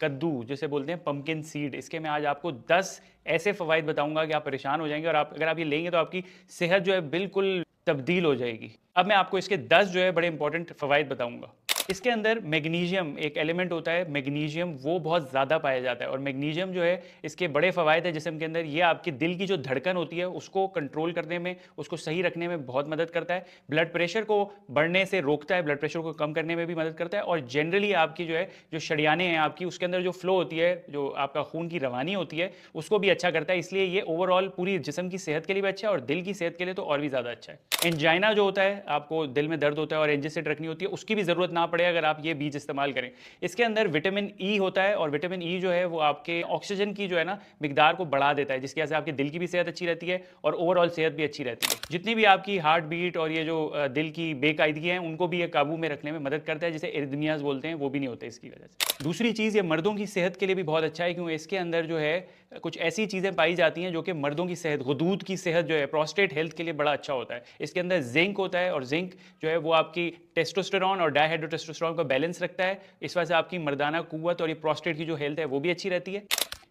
कद्दू जिसे बोलते हैं पंपकिन सीड, इसके मैं आज आपको 10 ऐसे फ़वाइद बताऊंगा कि आप परेशान हो जाएंगे और अगर आप ये लेंगे तो आपकी सेहत जो है बिल्कुल तब्दील हो जाएगी। अब मैं आपको इसके 10 जो है बड़े इंपॉर्टेंट फ़वाइद बताऊंगा। इसके अंदर मैग्नीशियम एक एलिमेंट होता है, मैग्नीशियम वो बहुत ज़्यादा पाया जाता है और मैग्नीशियम जो है इसके बड़े फ़वायद है जिस्म के अंदर। ये आपके दिल की जो धड़कन होती है उसको कंट्रोल करने में, उसको सही रखने में बहुत मदद करता है। ब्लड प्रेशर को बढ़ने से रोकता है, ब्लड प्रेशर को कम करने में भी मदद करता है और जनरली आपकी जो है जो शरियाने हैं आपकी, उसके अंदर जो फ्लो होती है, जो आपका खून की रवानी होती है, उसको भी अच्छा करता है। इसलिए ये ओवरऑल पूरी जिस्म की सेहत के लिए भी अच्छा है और दिल की सेहत के लिए तो और भी ज़्यादा अच्छा है। एंजाइना जो होता है, आपको दिल में दर्द होता है और एंजिसिड रखनी होती है, उसकी भी ज़रूरत ना पड़े अगर आप ये बीज इस्तेमाल करें। इसके अंदर विटामिन ई होता है और विटामिन ई जो है वो आपके ऑक्सीजन की जो है ना मिकदार को बढ़ा देता है, जिसकी वजह से आपके दिल की भी सेहत अच्छी रहती है और ओवरऑल सेहत भी अच्छी रहती है। जितनी भी आपकी हार्ट बीट और ये जो दिल की बेकायदगी है उनको भी ये काबू में रखने में मदद करता है, जिसे एरिथमियाज बोलते हैं, वो भी नहीं होते इसकी वजह से। दूसरी चीज़, ये मर्दों की सेहत के लिए भी बहुत अच्छा है, क्योंकि इसके अंदर जो है कुछ ऐसी चीज़ें पाई जाती हैं जो कि मर्दों की सेहत, गुदूद की सेहत जो है, प्रोस्टेट हेल्थ के लिए बड़ा अच्छा होता है। इसके अंदर जिंक होता है और जिंक जो है वो आपकी टेस्टोस्टेरॉन और डायहाइड्रोटेस्टोस्टेरॉन का बैलेंस रखता है। इस वजह से आपकी मर्दाना कुव्वत और ये प्रोस्टेट की जो हेल्थ है वो भी अच्छी रहती है।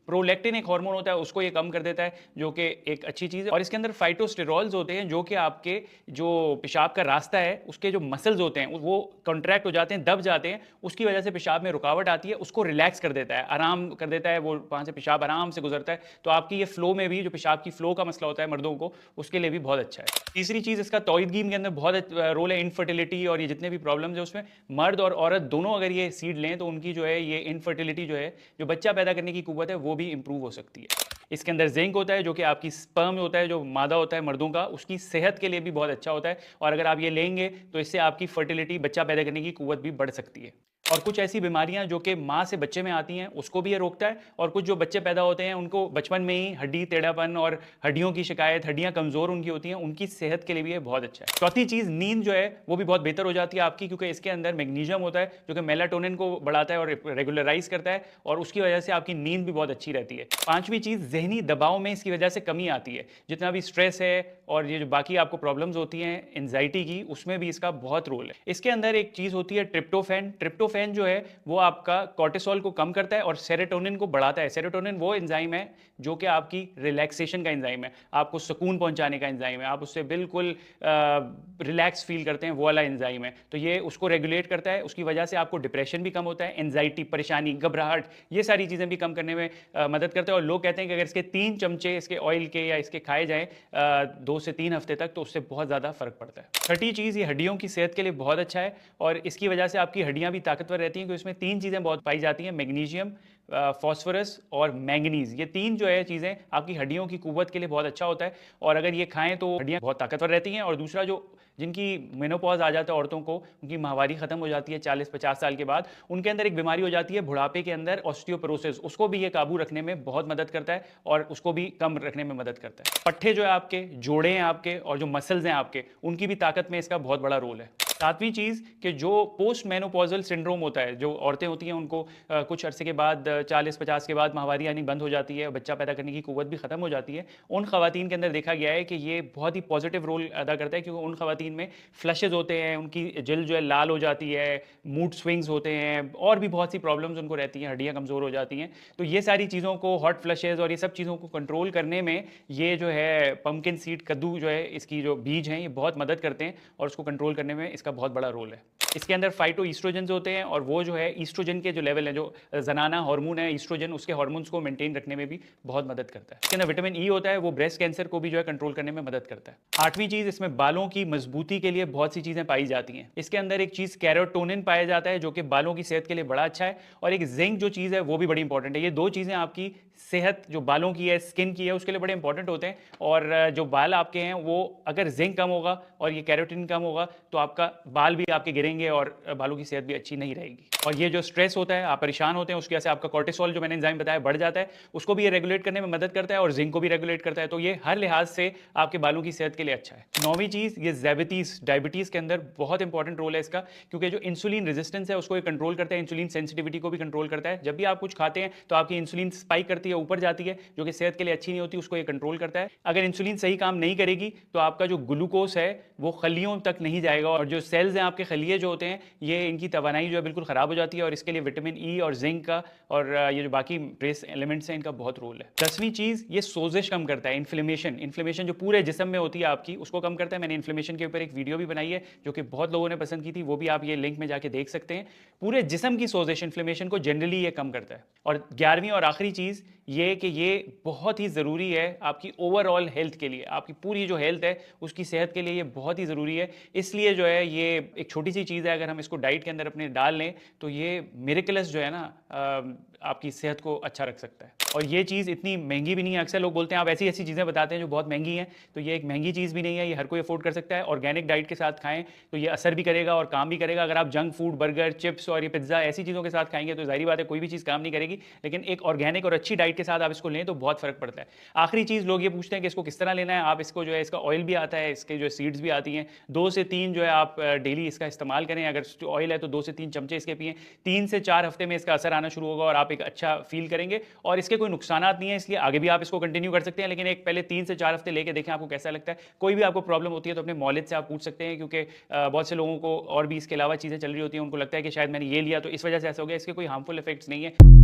प्रोलैक्टिन एक हार्मोन होता है, उसको ये कम कर देता है, जो कि एक अच्छी चीज़ है। और इसके अंदर फाइटोस्टेरॉल्स होते हैं जो कि आपके जो पेशाब का रास्ता है उसके जो मसल्स होते हैं वो कॉन्ट्रैक्ट हो जाते हैं, दब जाते हैं, उसकी वजह से पेशाब में रुकावट आती है, उसको रिलैक्स कर देता है, आराम कर देता है, वो वहाँ से पेशाब आराम से गुजरता है। तो आपकी ये फ्लो में भी, जो पेशाब की फ्लो का मसला होता है मर्दों को, उसके लिए भी बहुत अच्छा है। तीसरी चीज़, इसका तौहीदगीम के अंदर बहुत रोल है, इनफर्टिलिटी और ये जितने भी प्रॉब्लम्स है उसमें मर्द और औरत दोनों अगर ये सीड लें तो उनकी जो है ये इनफर्टिलिटी जो है, जो बच्चा पैदा करने की कुव्वत है, वो भी इंप्रूव हो सकती है। इसके अंदर जिंक होता है जो कि आपकी स्पर्म होता है, जो मादा होता है मर्दों का, उसकी सेहत के लिए भी बहुत अच्छा होता है और अगर आप ये लेंगे तो इससे आपकी फर्टिलिटी, बच्चा पैदा करने की कुव्वत भी बढ़ सकती है। और कुछ ऐसी बीमारियां जो कि माँ से बच्चे में आती हैं उसको भी ये रोकता है और कुछ जो बच्चे पैदा होते हैं उनको बचपन में ही हड्डी टेढ़ापन और हड्डियों की शिकायत, हड्डियां कमज़ोर उनकी होती हैं, उनकी सेहत के लिए भी ये बहुत अच्छा है। चौथी चीज़, नींद जो है वो भी बहुत बेहतर हो जाती है आपकी, क्योंकि इसके अंदर मैग्नीशियम होता है जो कि मेलाटोनिन को बढ़ाता है और रेगुलराइज करता है और उसकी वजह से आपकी नींद भी बहुत अच्छी रहती है। पांचवी चीज़, जहनी दबाव में इसकी वजह से कमी आती है। जितना भी स्ट्रेस है और ये जो बाकी आपको प्रॉब्लम्स होती हैं एंजाइटी की, उसमें भी इसका बहुत रोल है। इसके अंदर एक चीज़ होती है ट्रिप्टोफैन। ट्रिप्टोफैन जो है वो आपका कॉर्टिसोल को कम करता है और सेरोटोनिन को बढ़ाता है। सेरोटोनिन वो एंजाइम है जो कि आपकी रिलैक्सेशन का एंजाइम है, आपको सुकून पहुंचाने का एंजाइम है, आप उससे बिल्कुल रिलैक्स फील करते हैं, वो वाला एंजाइम है। तो ये उसको रेगुलेट करता है, उसकी वजह से आपको डिप्रेशन भी कम होता है, एंजाइटी, परेशानी, घबराहट, ये सारी चीज़ें भी कम करने में मदद करते हैं। और लोग कहते हैं कि अगर इसके 3 चमचे इसके ऑयल के या इसके खाए जाएं 2 से 3 हफ्ते तक, तो उससे बहुत ज़्यादा फर्क पड़ता है। छठी चीज़, ये हड्डियों की सेहत के लिए बहुत अच्छा है और इसकी वजह से आपकी हड्डियां भी ताकतवर रहती हैं, क्योंकि इसमें 3 चीज़ें बहुत पाई जाती हैं, मैग्नीशियम, फॉस्फोरस और मैंगनीज। ये 3 जो है चीज़ें आपकी हड्डियों की कुव्वत के लिए बहुत अच्छा होता है और अगर ये खाएं तो हड्डियां बहुत ताकतवर रहती हैं। और दूसरा, जो जिनकी मेनोपॉज आ जाता है औरतों को, उनकी माहवारी खत्म हो जाती है 40-50 साल के बाद, उनके अंदर एक बीमारी हो जाती है बुढ़ापे के अंदर, ऑस्टियोपोरोसिस, उसको भी ये काबू रखने में बहुत मदद करता है और उसको भी कम रखने में मदद करता है। पट्ठे जो है आपके, जोड़े हैं आपके और जो मसल्स हैं आपके, उनकी भी ताकत में इसका बहुत बड़ा रोल है। सातवीं चीज़ कि जो पोस्ट मेनोपॉजल सिंड्रोम होता है, जो औरतें होती हैं उनको कुछ अरसे के बाद 40-50 के बाद माहवारी आनी बंद हो जाती है, बच्चा पैदा करने की कुव्वत भी ख़त्म हो जाती है, उन ख़वातीन के अंदर देखा गया है कि ये बहुत ही पॉजिटिव रोल अदा करता है, क्योंकि उन ख़वातीन में फ्लशेज होते हैं, उनकी जल्द जो है लाल हो जाती है, मूड स्विंग्स होते हैं और भी बहुत सी प्रॉब्लम्स उनको रहती हैं, हड्डियाँ कमज़ोर हो जाती हैं। तो ये सारी चीज़ों को, हॉट फ्लशेज और ये सब चीज़ों को कंट्रोल करने में ये जो है पम्पकिन सीड, कद्दू जो है, इसकी जो बीज हैं, ये बहुत मदद करते हैं और उसको कंट्रोल करने में इसका बहुत बड़ा रोल है। इसके अंदर फाइटो ईस्ट्रोजन होते हैं और वो जो है ईस्ट्रोजन के जो लेवल है, जो जनाना हार्मोन है ईस्ट्रोजन, उसके हार्मोन्स को मेंटेन रखने में भी बहुत मदद करता है। इसके अंदर विटामिन ई होता है, वो ब्रेस्ट कैंसर को भी जो है कंट्रोल करने में मदद करता है। आठवीं चीज, इसमें बालों की मजबूती के लिए बहुत सी चीजें पाई जाती हैं। इसके अंदर एक चीज कैरोटोनिन पाया जाता है जो कि बालों की सेहत के लिए बड़ा अच्छा है और एक जिंक जो चीज है वो भी बड़ी इंपॉर्टेंट है। ये दो चीजें आपकी सेहत, जो बालों की है, स्किन की है, उसके लिए बड़े इंपॉर्टेंट होते हैं। और जो बाल आपके हैं वो अगर जिंक कम होगा और ये कैरोटीन कम होगा तो आपका बाल भी आपके गिरेंगे और बालों की सेहत भी अच्छी नहीं रहेगी। और ये जो स्ट्रेस होता है, आप परेशान होते हैं, उसकी वजह से आपका कॉर्टिसोल, जो मैंने एंजाइम बताया, बढ़ जाता है, उसको भी ये रेगुलेट करने में मदद करता है और जिंक को भी रेगुलेट करता है। तो ये हर लिहाज से आपके बालों की सेहत के लिए अच्छा है। नौवीं चीज, ये डायबिटीज के अंदर बहुत इंपॉर्टेंट रोल है इसका, क्योंकि जो इंसुलिन रेजिस्टेंस है उसको ये कंट्रोल करता है, इंसुलिन सेंसिटिविटी को भी कंट्रोल करता है। जब भी आप कुछ खाते हैं तो आपकी इंसुलिन स्पाइक करती है, ऊपर जाती है, जो कि सेहत के लिए अच्छी नहीं होती, उसको ये कंट्रोल करता है। अगर इंसुलिन सही काम नहीं करेगी तो आपका जो ग्लूकोज है वो खलियों तक नहीं जाएगा और जो सेल्स हैं आपके खलिए जो होते हैं, ये इनकी तवानाई जो है बिल्कुल ख़राब हो जाती है, और इसके लिए विटामिन ई और जिंक का और ये जो बाकी ट्रेस एलिमेंट्स हैं इनका बहुत रोल है। 10वीं चीज़, ये सोजिश कम करता है, इन्फ्लेमेशन जो पूरे जिस्म में होती है आपकी, उसको कम करता है। मैंने इन्फ्लेमेशन के ऊपर एक वीडियो भी बनाई है जो कि बहुत लोगों ने पसंद की थी, वो भी आप ये लिंक में जाके देख सकते हैं। पूरे जिस्म की सोजिश, इन्फ्लेमेशन को जनरली ये कम करता है। और 11वीं और आखिरी चीज़ ये कि ये बहुत ही ज़रूरी है आपकी ओवरऑल हेल्थ के लिए, आपकी पूरी जो हेल्थ है उसकी सेहत के लिए ये बहुत ही ज़रूरी है। इसलिए जो है ये एक छोटी सी चीज़ है, अगर हम इसको डाइट के अंदर अपने डाल लें तो ये मिरेकलस जो है ना आपकी सेहत को अच्छा रख सकता है। और ये चीज़ इतनी महंगी भी नहीं है। अक्सर लोग बोलते हैं आप ऐसी ऐसी चीज़ें बताते हैं जो बहुत महंगी हैं, तो ये एक महंगी चीज़ भी नहीं है, ये हर कोई अफोर्ड कर सकता है। ऑर्गेनिक डाइट के साथ खाएं तो ये असर भी करेगा और काम भी करेगा। अगर आप जंक फूड, बर्गर, चिप्स और ये पिज्ज़ा ऐसी चीज़ों के साथ खाएंगे तो जाहिर बात है कोई भी चीज़ काम नहीं करेगी, लेकिन एक ऑर्गेनिक और अच्छी डाइट के साथ आप इसको लें तो बहुत फ़र्क पड़ता है। आखिरी चीज़, लोग ये पूछते हैं कि इसको किस तरह लेना है। आप इसको जो है, इसका ऑयल भी आता है, इसके जो सीड्स भी आती हैं, 2 से 3 जो है आप डेली इसका इस्तेमाल करें। अगर ऑयल है तो 2 से 3 चमचे इसके पिएं, 3 से 4 हफ्ते में इसका असर आना शुरू होगा और आप एक अच्छा फील करेंगे। और इसके कोई नुकसान नहीं है, इसलिए आगे भी आप इसको कंटिन्यू कर सकते हैं, लेकिन एक पहले 3 से 4 हफ्ते लेके देखें आपको कैसा लगता है। कोई भी आपको प्रॉब्लम होती है तो अपने मौलिद से आप पूछ सकते हैं, क्योंकि बहुत से लोगों को और भी इसके अलावा चीज़ें चल रही होती हैं, उनको लगता है कि शायद मैंने ये लिया तो इस वजह से ऐसा हो गया। इसके कोई हार्मफुल इफेक्ट्स नहीं है।